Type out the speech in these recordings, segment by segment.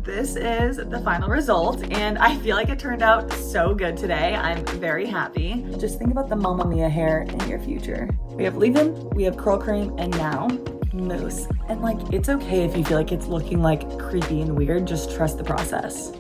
this is the final result and I feel like it turned out so good today. I'm very happy. Just think about the Mamma Mia hair in your future. We have leave-in, we have curl cream, and now mousse. And like, it's okay if you feel like it's looking like creepy and weird, just trust the process.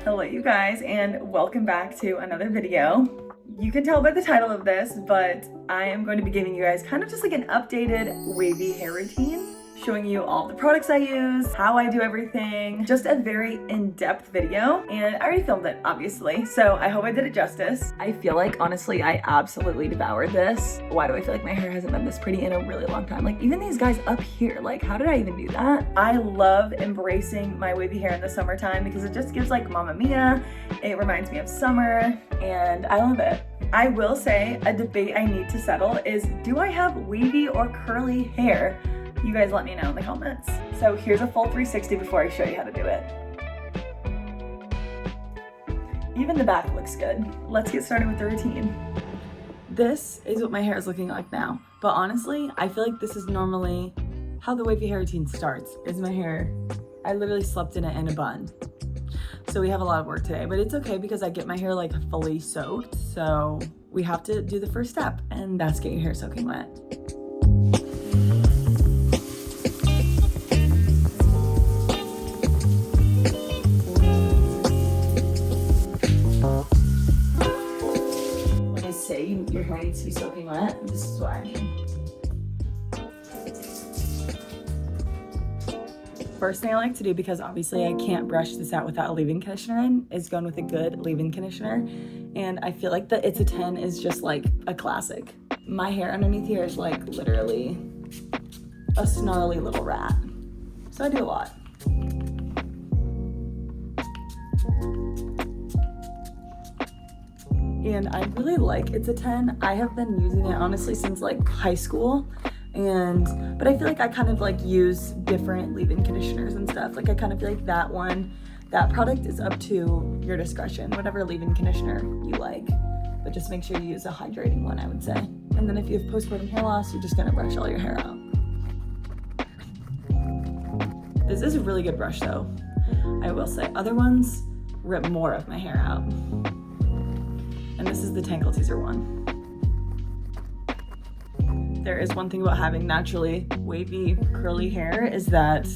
Hello you guys, and welcome back to another video. You can tell by the title of this, but I am going to be giving you guys kind of just like an updated wavy hair routine, showing you all the products I use, how I do everything, just a very in-depth video. And I already filmed it, obviously, so I hope I did it justice. I feel like, honestly, I absolutely devoured this. Why do I feel like my hair hasn't been this pretty in a really long time? Like, even these guys up here, like, how did I even do that? I love embracing my wavy hair in the summertime because it just gives like Mamma Mia. It reminds me of summer, and I love it. I will say a debate I need to settle is, do I have wavy or curly hair? You guys let me know in the comments. So here's a full 360 before I show you how to do it. Even the back looks good. Let's get started with the routine. This is what my hair is looking like now. But honestly, I feel like this is normally how the wavy hair routine starts, is my hair. I literally slept in it in a bun. So we have a lot of work today, but it's okay because I get my hair like fully soaked. So we have to do the first step, and that's get your hair soaking wet. When I say your hair needs to be soaking wet, this is what I mean. First thing I like to do, because obviously I can't brush this out without a leave-in conditioner in, is going with a good leave-in conditioner. And I feel like the It's a 10 is just like a classic. My hair underneath here is like literally a snarly little rat. So I do a lot. And I really like It's a 10. I have been using it honestly since like high school. But I feel like I kind of like use different leave-in conditioners and stuff. Like I kind of feel like that product is up to your discretion, whatever leave-in conditioner you like. But just make sure you use a hydrating one, I would say. And then if you have postpartum hair loss, you're just gonna brush all your hair out. This is a really good brush though, I will say. Other ones rip more of my hair out. And this is the Tangle Teaser one. There is one thing about having naturally wavy, curly hair is that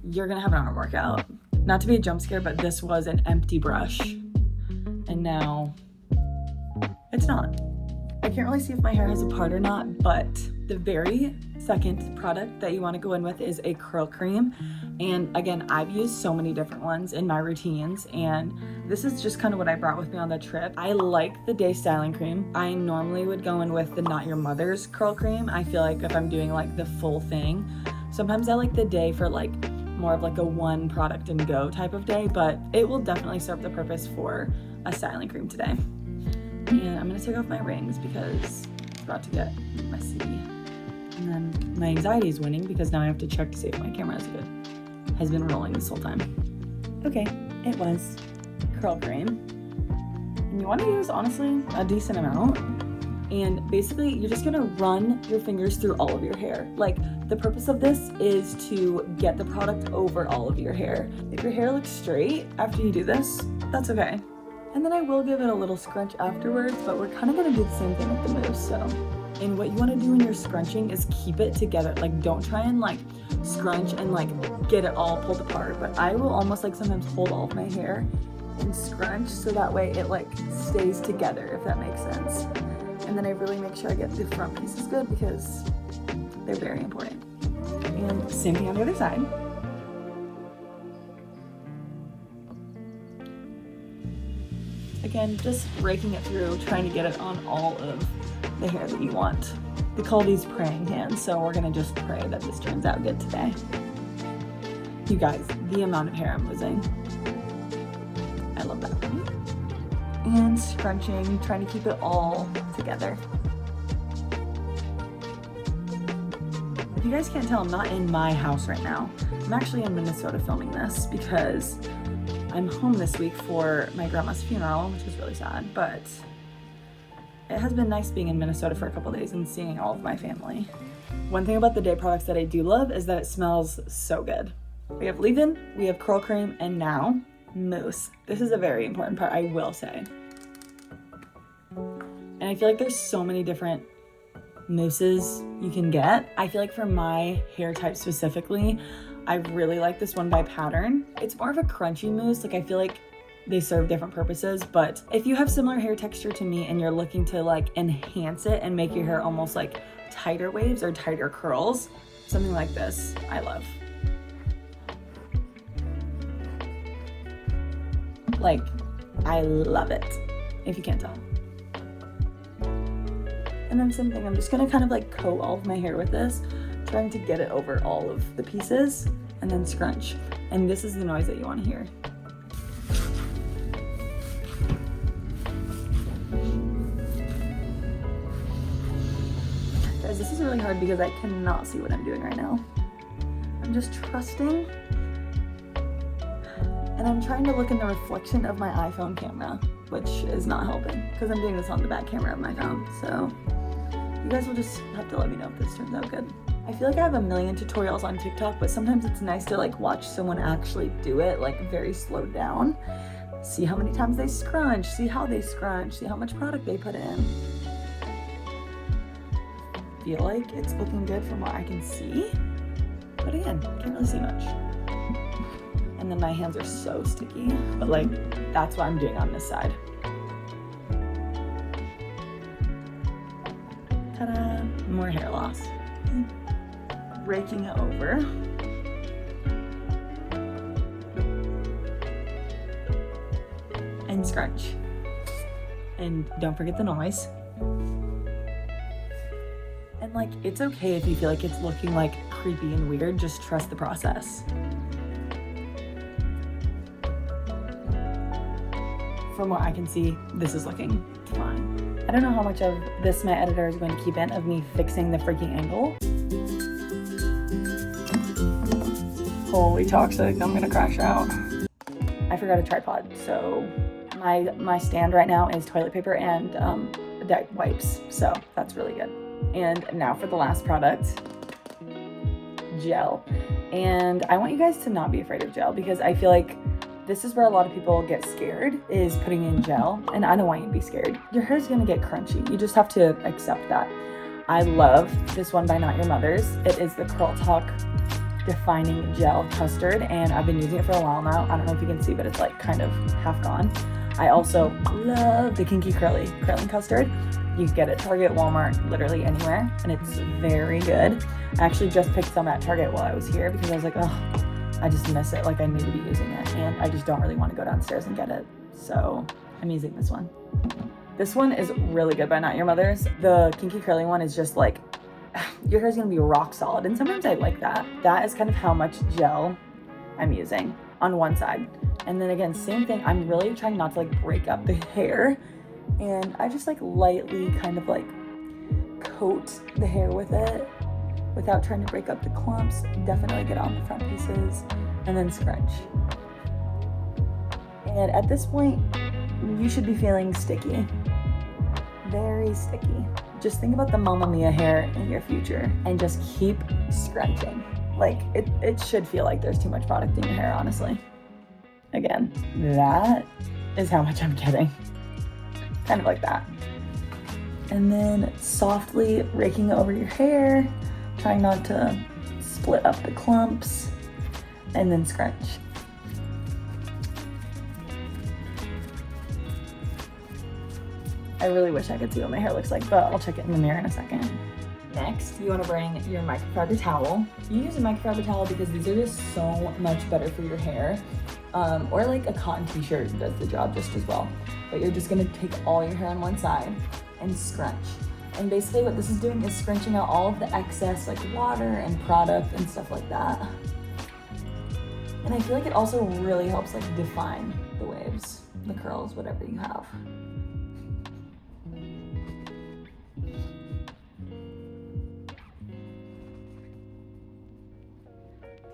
you're gonna have an arm workout. Not to be a jump scare, but this was an empty brush. And now it's not. I can't really see if my hair has a part or not, but the very second product that you wanna go in with is a curl cream. And again, I've used so many different ones in my routines, and this is just kind of what I brought with me on the trip. I like the Day Styling Cream. I normally would go in with the Not Your Mother's curl cream. I feel like if I'm doing like the full thing, sometimes I like the Day for like more of like a one product and go type of day, but it will definitely serve the purpose for a styling cream today. And I'm gonna take off my rings because it's about to get messy. And then my anxiety is winning because now I have to check to see if my camera is good. Has been rolling this whole time. Okay, it was curl cream. And you want to use, honestly, a decent amount. And basically, you're just gonna run your fingers through all of your hair. Like, the purpose of this is to get the product over all of your hair. If your hair looks straight after you do this, that's okay. And then I will give it a little scrunch afterwards, but we're kind of gonna do the same thing with the mousse, so. And what you want to do in your scrunching is keep it together. Like, don't try and like scrunch and like get it all pulled apart. But I will almost like sometimes hold all of my hair and scrunch so that way it like stays together, if that makes sense. And then I really make sure I get the front pieces good because they're very important. And same thing on the other side. Again, just raking it through, trying to get it on all of the hair that you want. We call these praying hands, so we're gonna just pray that this turns out good today. You guys, the amount of hair I'm losing. I love that for me. And scrunching, trying to keep it all together. If you guys can't tell, I'm not in my house right now. I'm actually in Minnesota filming this because I'm home this week for my grandma's funeral, which is really sad, but it has been nice being in Minnesota for a couple days and seeing all of my family. One thing about the day products that I do love is that it smells so good. We have leave-in, we have curl cream, and now mousse. This is a very important part, I will say. And I feel like there's so many different mousses you can get. I feel like for my hair type specifically, I really like this one by Pattern. It's more of a crunchy mousse. Like I feel like they serve different purposes, but if you have similar hair texture to me and you're looking to like enhance it and make your hair almost like tighter waves or tighter curls, something like this, I love. Like, I love it, if you can't tell. And then same thing, I'm just gonna kind of like coat all of my hair with this, trying to get it over all of the pieces, and then scrunch. And this is the noise that you wanna hear. Guys, this is really hard because I cannot see what I'm doing right now. I'm just trusting, and I'm trying to look in the reflection of my iPhone camera, which is not helping because I'm doing this on the back camera of my phone. So you guys will just have to let me know if this turns out good. I feel like I have a million tutorials on TikTok, but sometimes it's nice to like watch someone actually do it, like very slowed down. See how many times they scrunch, see how they scrunch, see how much product they put in. Feel like it's looking good from what I can see, but again, can't really see much. And then my hands are so sticky, but like that's what I'm doing on this side. Ta-da! More hair loss. Raking it over. And scrunch. And don't forget the noise. And like, it's okay if you feel like it's looking like creepy and weird, just trust the process. From what I can see, this is looking fine. I don't know how much of this my editor is going to keep in of me fixing the freaking angle. Holy toxic, I'm gonna crash out. I forgot a tripod, so my stand right now is toilet paper and wipes, so that's really good. And now for the last product, gel. And I want you guys to not be afraid of gel because I feel like this is where a lot of people get scared, is putting in gel, and I don't want you to be scared. Your hair's gonna get crunchy. You just have to accept that. I love this one by Not Your Mother's. It is the Curl Talk Defining Gel Custard, and I've been using it for a while now. I don't know if you can see, but it's like kind of half gone. I also love the Kinky Curling Custard. You can get it at Target, Walmart, literally anywhere, and it's very good. I actually just picked some at Target while I was here because I was like, oh, I just miss it, like I need to be using it, and I just don't really want to go downstairs and get it, so I'm using this one. This one is really good by Not Your Mother's. The Kinky Curling one is just like, your hair's gonna be rock solid, and sometimes I like that. That is kind of how much gel I'm using on one side. And then again, same thing, I'm really trying not to like break up the hair, and I just like lightly kind of like coat the hair with it without trying to break up the clumps. Definitely get on the front pieces and then scrunch. And at this point, you should be feeling sticky, very sticky. Just think about the Mamma Mia hair in your future and just keep scrunching. Like it should feel like there's too much product in your hair, honestly. Again, that is how much I'm getting. Kind of like that. And then softly raking over your hair, trying not to split up the clumps, and then scrunch. I really wish I could see what my hair looks like, but I'll check it in the mirror in a second. Next, you want to bring your microfiber towel. You use a microfiber towel because these are just so much better for your hair. Or like a cotton t-shirt does the job just as well. But you're just gonna take all your hair on one side and scrunch. And basically what this is doing is scrunching out all of the excess like water and product and stuff like that. And I feel like it also really helps like define the waves, the curls, whatever you have.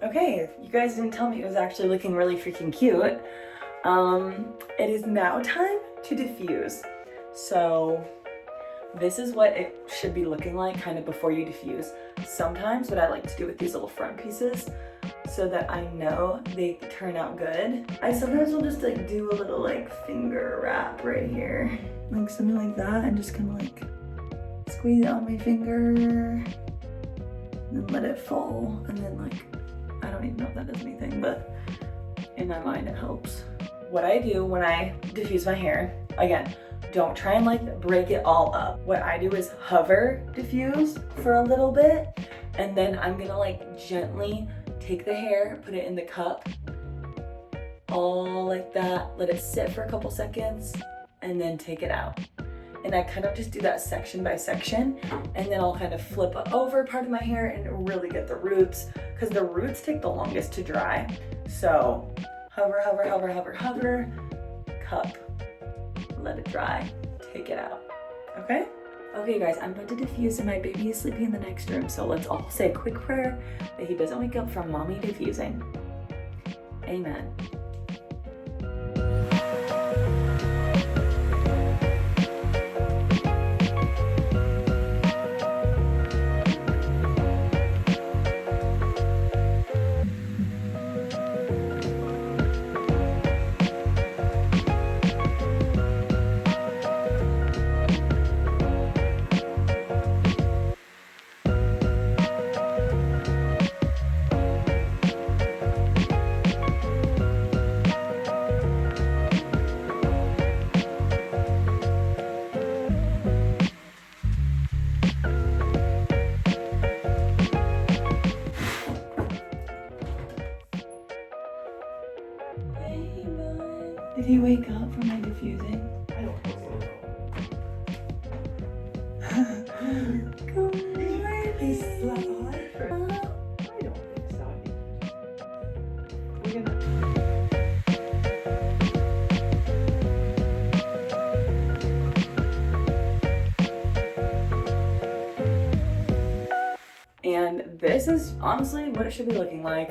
Okay, you guys didn't tell me it was actually looking really freaking cute. It is now time to diffuse. So This is what it should be looking like kind of before you diffuse. Sometimes what I like to do with these little front pieces, so that I know they turn out good, I sometimes will just like do a little like finger wrap right here, like something like that, and just kind of like squeeze it on my finger and then let it fall. And then like, I don't even know if that does anything, but in my mind it helps. What I do when I diffuse my hair, again, don't try and like break it all up. What I do is hover diffuse for a little bit, and then I'm gonna like gently take the hair, put it in the cup, all like that, let it sit for a couple seconds, and then take it out. And I kind of just do that section by section, and then I'll kind of flip over part of my hair and really get the roots, because the roots take the longest to dry. So hover, hover, hover, hover, hover, cup, let it dry, take it out, okay? Okay guys, I'm about to diffuse and my baby is sleeping in the next room, so let's all say a quick prayer that he doesn't wake up from mommy diffusing. Amen. Did he wake up from my diffusing? I don't think so. Good morning. He slept hard. I don't think so. We're gonna. And this is honestly what it should be looking like.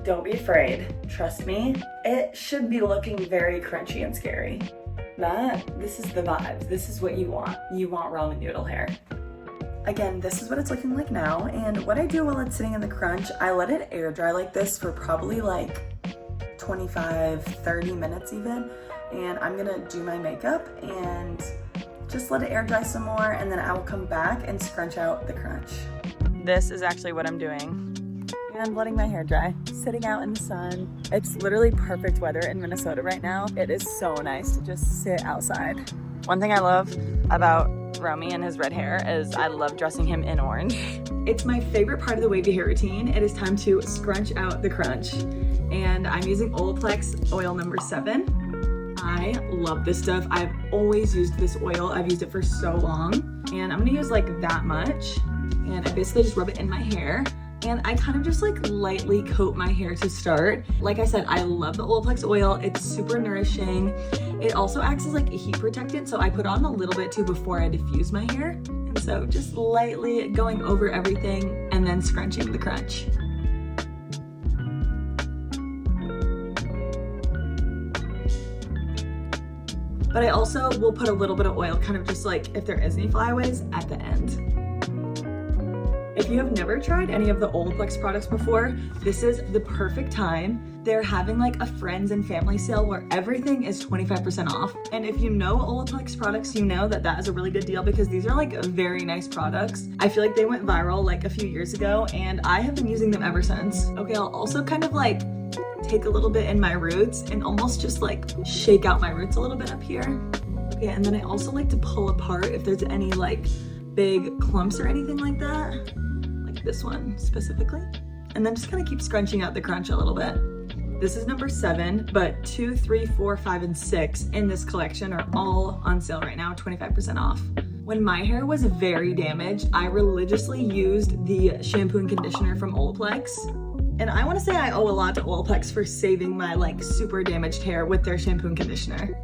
Don't be afraid. Trust me, it should be looking very crunchy and scary. This is the vibes. This is what you want. You want ramen noodle hair. Again, this is what it's looking like now. And what I do while it's sitting in the crunch, I let it air dry like this for probably like 25, 30 minutes even. And I'm gonna do my makeup and just let it air dry some more, and then I will come back and scrunch out the crunch. This is actually what I'm doing. I'm letting my hair dry, sitting out in the sun. It's literally perfect weather in Minnesota right now. It is so nice to just sit outside. One thing I love about Romy and his red hair is I love dressing him in orange. It's my favorite part of the wavy hair routine. It is time to scrunch out the crunch. And I'm using Olaplex oil number 7. I love this stuff. I've always used this oil. I've used it for so long. And I'm gonna use like that much. And I basically just rub it in my hair. And I kind of just like lightly coat my hair to start. Like I said, I love the Olaplex oil. It's super nourishing. It also acts as like a heat protectant, so I put on a little bit too before I diffuse my hair. And so just lightly going over everything and then scrunching the crunch. But I also will put a little bit of oil, kind of just like if there is any flyaways, at the end. If you have never tried any of the Olaplex products before, this is the perfect time. They're having like a friends and family sale where everything is 25% off. And if you know Olaplex products, you know that that is a really good deal because these are like very nice products. I feel like they went viral like a few years ago and I have been using them ever since. Okay, I'll also kind of like take a little bit in my roots and almost just like shake out my roots a little bit up here. Okay, and then I also like to pull apart if there's any like big clumps or anything like that. Like this one specifically. And then just kind of keep scrunching out the crunch a little bit. This is number 7, but 2, 3, 4, 5, and 6 in this collection are all on sale right now, 25% off. When my hair was very damaged, I religiously used the shampoo and conditioner from Olaplex. And I want to say I owe a lot to Olaplex for saving my like super damaged hair with their shampoo and conditioner.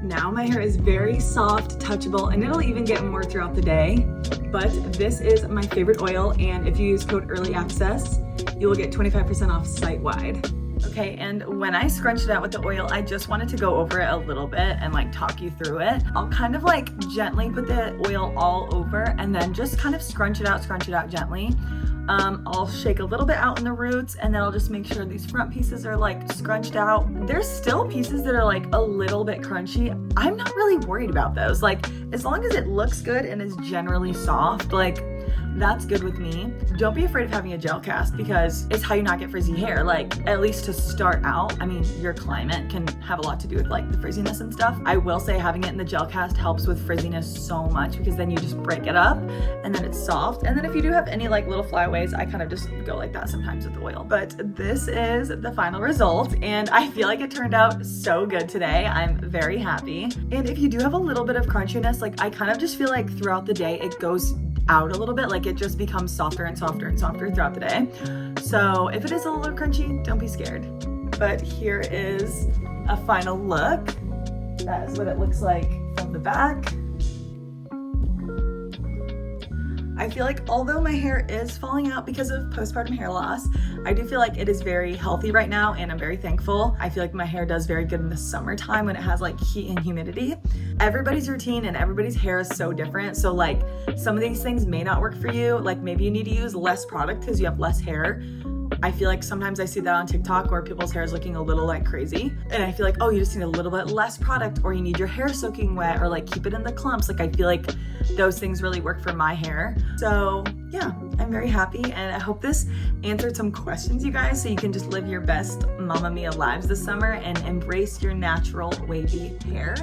Now my hair is very soft, touchable, and it'll even get more throughout the day. But this is my favorite oil, and if you use code EARLY ACCESS, you will get 25% off site-wide. Okay, Okay, and when I scrunched it out with the oil, I just wanted to go over it a little bit and like talk you through it. I'll kind of like gently put the oil all over and then just kind of scrunch it out gently. I'll shake a little bit out in the roots, and then I'll just make sure these front pieces are like scrunched out. There's still pieces that are like a little bit crunchy. I'm not really worried about those. Like, as long as it looks good and is generally soft, like, that's good with me. Don't be afraid of having a gel cast, because it's how you not get frizzy hair. Like, at least to start out, I mean, your climate can have a lot to do with like the frizziness and stuff. I will say having it in the gel cast helps with frizziness so much, because then you just break it up and then it's soft. And then if you do have any like little flyaways, I kind of just go like that sometimes with the oil. But this is the final result, and I feel like it turned out so good today. I'm very happy. And if you do have a little bit of crunchiness, like I kind of just feel like throughout the day it goes out a little bit, like it just becomes softer and softer and softer throughout the day. So if it is a little crunchy, don't be scared. But here is a final look. That is what it looks like from the back. I feel like although my hair is falling out because of postpartum hair loss, I do feel like it is very healthy right now, and I'm very thankful. I feel like my hair does very good in the summertime when it has like heat and humidity. Everybody's routine and everybody's hair is so different. So like some of these things may not work for you. Like maybe you need to use less product because you have less hair. I feel like sometimes I see that on TikTok where people's hair is looking a little like crazy. And I feel like, oh, you just need a little bit less product, or you need your hair soaking wet, or like keep it in the clumps. Like I feel like those things really work for my hair. So yeah, I'm very happy, and I hope this answered some questions, you guys, so you can just live your best Mamma Mia lives this summer and embrace your natural wavy hair.